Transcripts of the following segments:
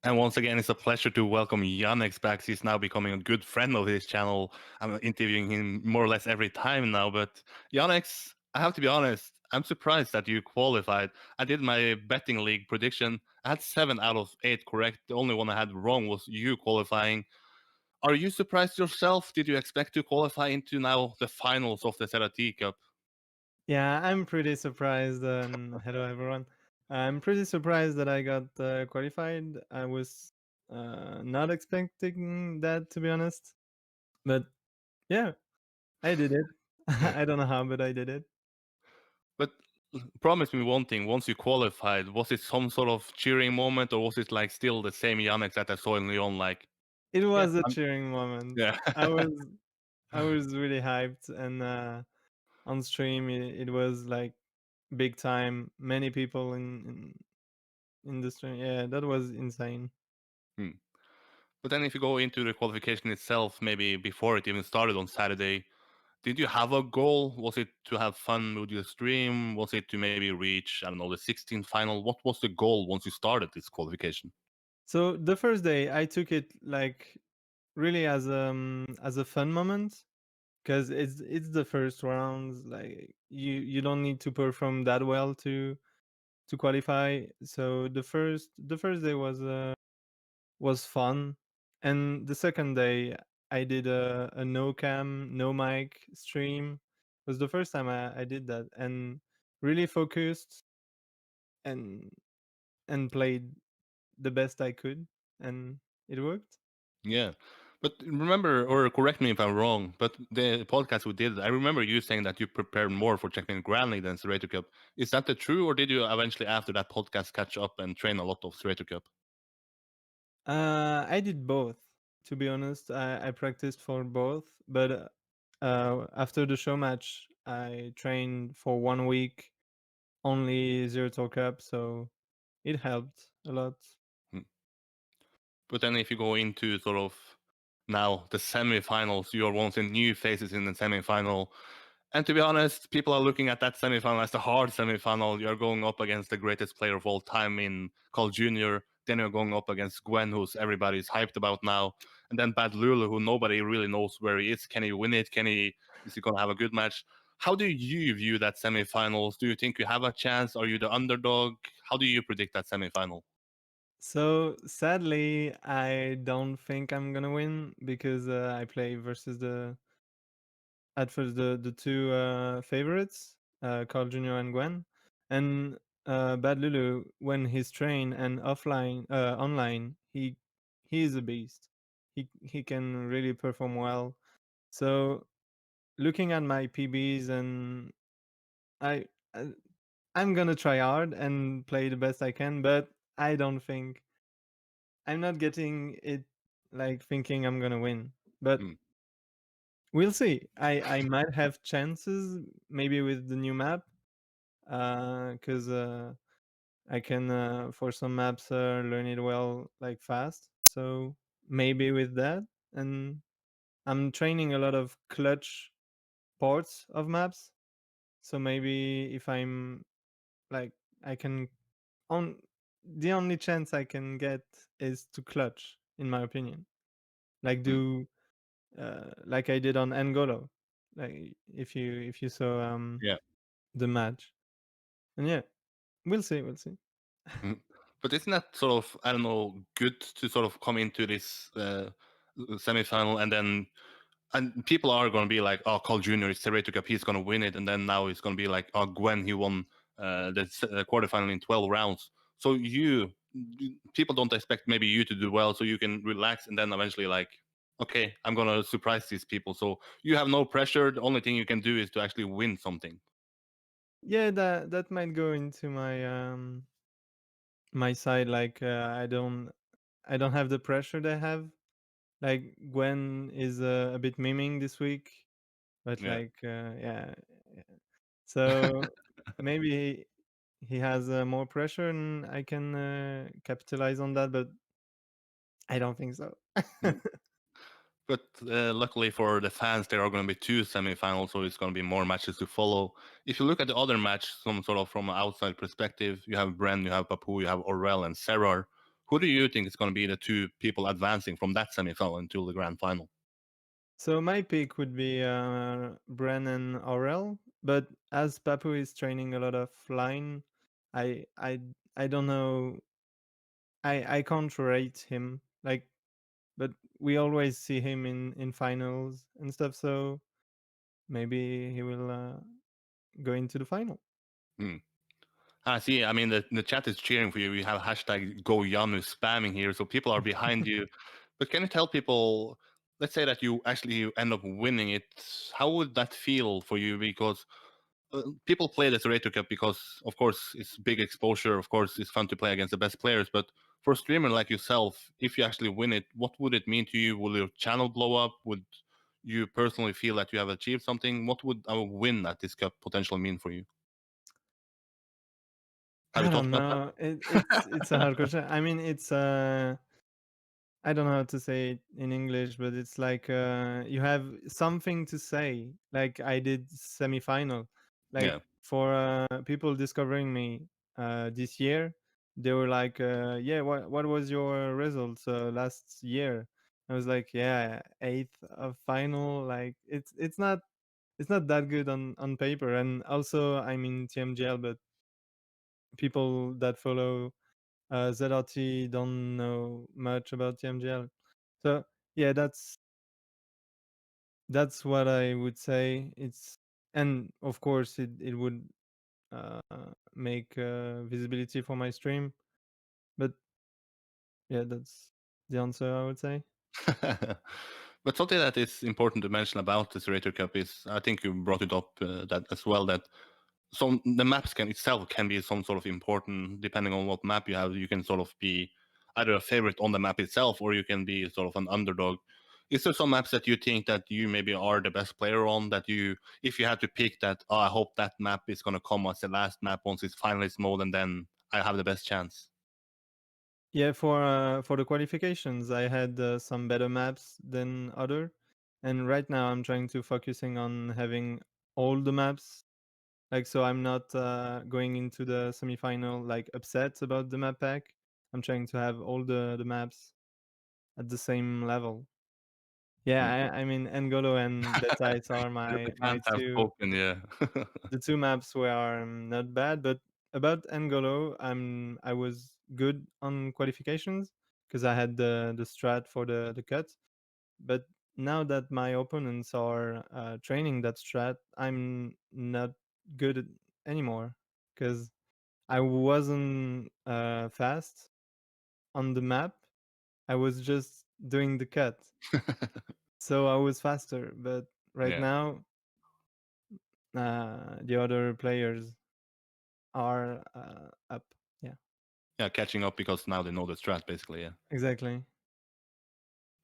And once again, it's a pleasure to welcome Yannex back. He's now becoming a good friend of this channel. I'm interviewing him more or less every time now. But Yannex, I have to be honest, I'm surprised that you qualified. I did my betting league prediction. I had 7 out of 8 correct. The only one I had wrong was you qualifying. Are you surprised yourself? Did you expect to qualify into now the finals of the ZrT Cup? Yeah, I'm pretty surprised. And hello, everyone. I'm pretty surprised that I got qualified. I was not expecting that, to be honest. But yeah, I did it. I don't know how, but I did it. But promise me one thing: once you qualified, was it some sort of cheering moment, or was it like still the same Yannick that I saw in Lyon? Like, It yeah, was a cheering moment. yeah, I was really hyped, and on stream it was like big time. Many people in the stream. Yeah, that was insane. Hmm. But then if you go into the qualification itself, maybe before it even started on Saturday, did you have a goal? Was it to have fun with your stream? Was it to maybe reach, I don't know, the 16th final? What was the goal once you started this qualification? So the first day, I took it like really as a fun moment because it's the first rounds. Like you don't need to perform that well to qualify. So the first day was fun, and the second day I did a no cam no mic stream. It was the first time I did that, and really focused and played the best I could, and it worked. Yeah. But remember, or correct me if I'm wrong, but the podcast we did, I remember you saying that you prepared more for Checkmate Grand League than ZrT Cup. Is that the true, or did you eventually, after that podcast, catch up and train a lot of ZrT Cup? I did both. To be honest, I practiced for both, but after the show match, I trained for 1 week only ZrT Cup, so it helped a lot. Hmm. But then if you go into sort of now the semifinals, you are one of the new faces in the semifinal. And to be honest, people are looking at that semifinal as a hard semifinal. You're going up against the greatest player of all time in Carl Jr. Then you're going up against Gwen, who's everybody's hyped about now. And then Bad Lulu, who nobody really knows where he is. Can he win it? Is he going to have a good match? How do you view that semifinals? Do you think you have a chance? Are you the underdog? How do you predict that semifinal? So sadly, I don't think I'm gonna win because I play versus at first the two favorites, Carl Jr. and Gwen, and Bad Lulu when he's trained and offline online, he is a beast. He can really perform well. So looking at my PBs, and I, I I'm gonna try hard and play the best I can, but I don't think I'm not getting it like thinking I'm gonna win. But Hmm. we'll see. I might have chances maybe with the new map, because I can for some maps learn it well like fast. So maybe with that, and I'm training a lot of clutch parts of maps. So maybe if I'm like I can on the only chance I can get is to clutch, in my opinion. Like Hmm. do like I did on Angolo. Like if you saw Yeah. the match. And yeah, we'll see, we'll see. Mhm. But isn't that sort of, I don't know, good to sort of come into this semifinal and people are going to be like, oh, Carl Jr. is Serrato Cup, he's going to win it. And then now it's going to be like, oh, Gwen, he won the quarterfinal in 12 rounds. So people don't expect maybe you to do well, so you can relax and then eventually like, okay, I'm going to surprise these people. So you have no pressure. The only thing you can do is to actually win something. Yeah, that might go into my side. Like I don't have the pressure they have. Like Gwen is a bit miming this week, but Yeah. like yeah, yeah. So maybe he has more pressure, and I can capitalize on that. But I don't think so. But luckily for the fans, there are going to be two semifinals, so it's going to be more matches to follow. If you look at the other match, some sort of from an outside perspective, you have Bren, you have Papu, you have Orel and Serrar. Who do you think is going to be the two people advancing from that semifinal into the grand final? So my pick would be Bren and Aurel, but as Papu is training a lot of line, I I I don't know. I can't rate him like, but we always see him in finals and stuff. So maybe he will go into the final. Hmm. I see. I mean, the chat is cheering for you. We have hashtag #GoYanu spamming here, so people are behind you. But can you tell people, let's say that you actually end up winning it, how would that feel for you? Because people play the ZrT Cup because, of course, it's big exposure. Of course, it's fun to play against the best players. But for a streamer like yourself, if you actually win it, what would it mean to you? Will your channel blow up? Would you personally feel that you have achieved something? What would a win at this cup potentially mean for you? Have you I thought don't about know. that? It's a hard question. I mean, it's I don't know how to say it in English, but it's like you have something to say. Like I did semifinal. Like Yeah. for people discovering me this year, they were like, "Yeah, what was your results last year?" I was like, "Yeah, eighth of final." Like it's not that good on paper. And also, I'm in TMGL, but people that follow ZRT don't know much about TMGL. So yeah, that's what I would say. It's and of course it would uh, make visibility for my stream, but yeah, that's the answer I would say. But something that is important to mention about the ZrT Cup is, I think you brought it up that as well, that some the maps can itself can be some sort of important depending on what map you have. You can sort of be either a favorite on the map itself, or you can be sort of an underdog. Is there some maps that you think that you maybe are the best player on, that you, if you had to pick that, oh, I hope that map is going to come as the last map once it's finalist mode, and then I have the best chance? Yeah, for the qualifications, I had some better maps than other, and right now I'm trying to focusing on having all the maps. Like so, I'm not going into the semifinal like upset about the map pack. I'm trying to have all the maps at the same level. Hmm. Yeah, I mean N'Golo and Betites are The my fans have two spoken, yeah. the two maps were not bad, but about N'Golo, I was good on qualifications because I had the strat for the cut. But now that my opponents are training that strat, I'm not good anymore because I wasn't fast on the map. I was just doing the cut, so I was faster. But right Yeah. now, the other players are up. Yeah, Yeah, catching up because now they know the strat, basically, yeah. exactly.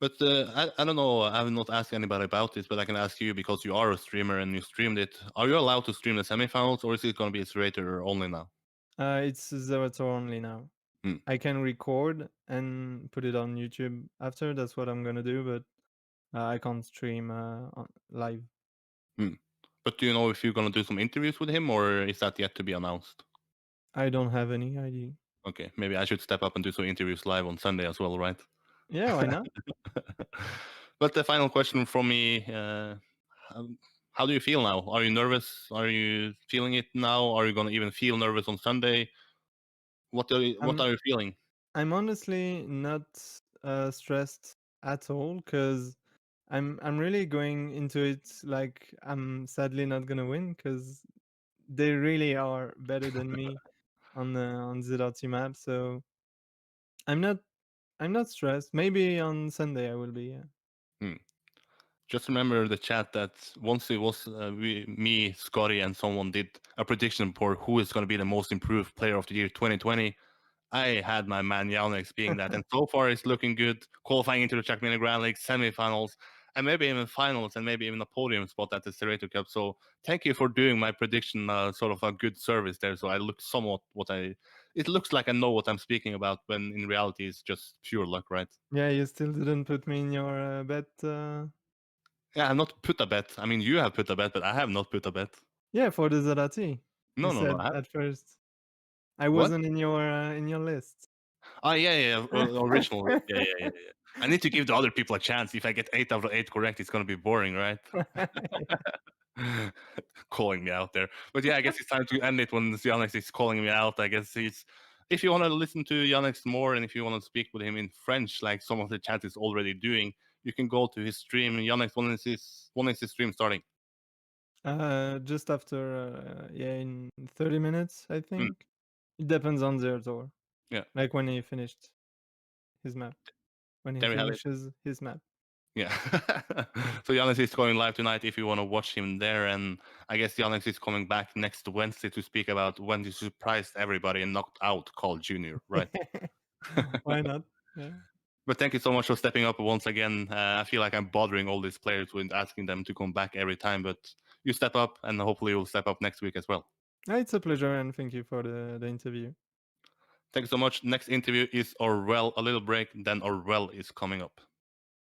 But I don't know. I have not asked anybody about this, but I can ask you because you are a streamer and you streamed it. Are you allowed to stream the semifinals, or is it going to be Zerator only now? It's ZrT only now. Hmm. I can record and put it on YouTube after. That's what I'm gonna do, but I can't stream live. Hmm. But do you know if you're going to do some interviews with him, or is that yet to be announced? I don't have any idea. Okay, maybe I should step up and do some interviews live on Sunday as well, right? Yeah, why not? But the final question from me: how, how do you feel now? Are you nervous? Are you feeling it now? Are you going to even feel nervous on Sunday? What I'm are you feeling? I'm honestly not stressed at all because I'm really going into it like I'm sadly not gonna win because they really are better than me on ZRT map. So I'm not I'm not stressed. Maybe on Sunday I will be. Yeah. Hmm. Just remember the chat that once it was me, Scotty, and someone did a prediction for who is going to be the most improved player of the year 2020. I had my man Yannex being that, and so far it's looking good. Qualifying into the Trackmania Grand League semifinals, and maybe even finals, and maybe even a podium spot at the ZrT Cup. So thank you for doing my prediction, sort of a good service there. So I look somewhat what I. It looks like I know what I'm speaking about, when in reality it's just pure luck, right? Yeah, you still didn't put me in your bet. Yeah, I've not put a bet. I mean, you have put a bet, but I have not put a bet. Yeah, for the Zarati. You No, no, no. said at first I What? wasn't in your list. Oh yeah, original. Yeah. I need to give the other people a chance. If I get 8 out of 8 correct, it's gonna be boring, right? Calling me out there. But yeah, I guess it's time to end it when Yannex is calling me out. I guess he's. If you want to listen to Yannex more and if you want to speak with him in French, like some of the chat is already doing, you can go to his stream. Yannex, when is his stream starting? Just after, yeah, in 30 minutes, I Mm, think. It depends on ZrT. yeah, Like when he finished his map. When he there we have it. finishes his map. Yeah. So Yannex is going live tonight if you want to watch him there. And I guess Yannex is coming back next Wednesday to speak about when he surprised everybody and knocked out Carl Jr., right? Why not? Yeah. But thank you so much for stepping up once again. I feel like I'm bothering all these players with asking them to come back every time, but you step up and hopefully you'll step up next week as well. It's a pleasure and thank you for the interview. Thanks so much. Next interview is Orwell. A little break, then Orwell is coming up.